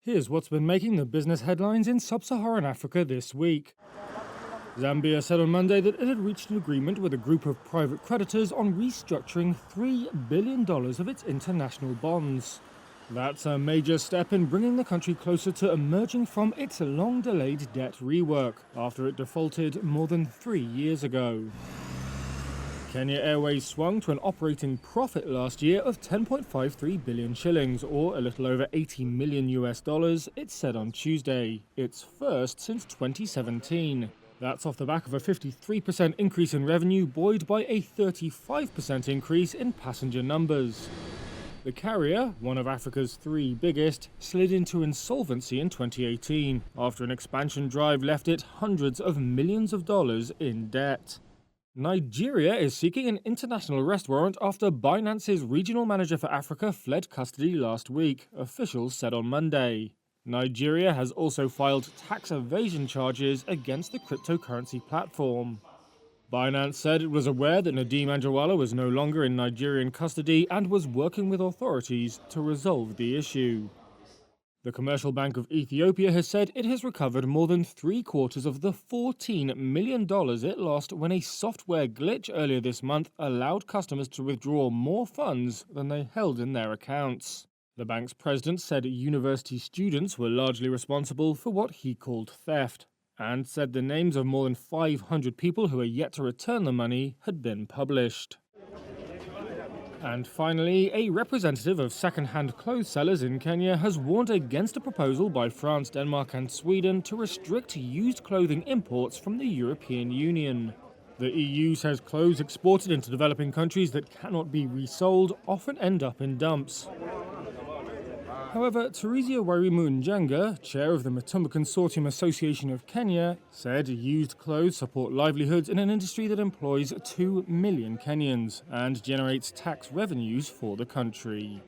Here's what's been making the business headlines in sub-Saharan Africa this week. Zambia said on Monday that it had reached an agreement with a group of private creditors on restructuring $3 billion of its international bonds. That's a major step in bringing the country closer to emerging from its long-delayed debt rework after it defaulted more than 3 years ago. Kenya Airways swung to an operating profit last year of 10.53 billion shillings, or a little over $80 million, it said on Tuesday, its first since 2017. That's off the back of a 53% increase in revenue, buoyed by a 35% increase in passenger numbers. The carrier, one of Africa's 3 biggest, slid into insolvency in 2018 after an expansion drive left it hundreds of millions of dollars in debt. Nigeria is seeking an international arrest warrant after Binance's regional manager for Africa fled custody last week, officials said on Monday. Nigeria has also filed tax evasion charges against the cryptocurrency platform. Binance said it was aware that Nadeem Anjarwalla was no longer in Nigerian custody and was working with authorities to resolve the issue. The Commercial Bank of Ethiopia has said it has recovered more than 3/4 of the $14 million it lost when a software glitch earlier this month allowed customers to withdraw more funds than they held in their accounts. The bank's president said university students were largely responsible for what he called theft, and said the names of more than 500 people who are yet to return the money had been published. And finally, a representative of second-hand clothes sellers in Kenya has warned against a proposal by France, Denmark and Sweden to restrict used clothing imports from the European Union. The EU says clothes exported into developing countries that cannot be resold often end up in dumps. However, Teresia Wairimu Njanga, chair of the Mitumba Consortium Association of Kenya, said used clothes support livelihoods in an industry that employs 2 million Kenyans and generates tax revenues for the country.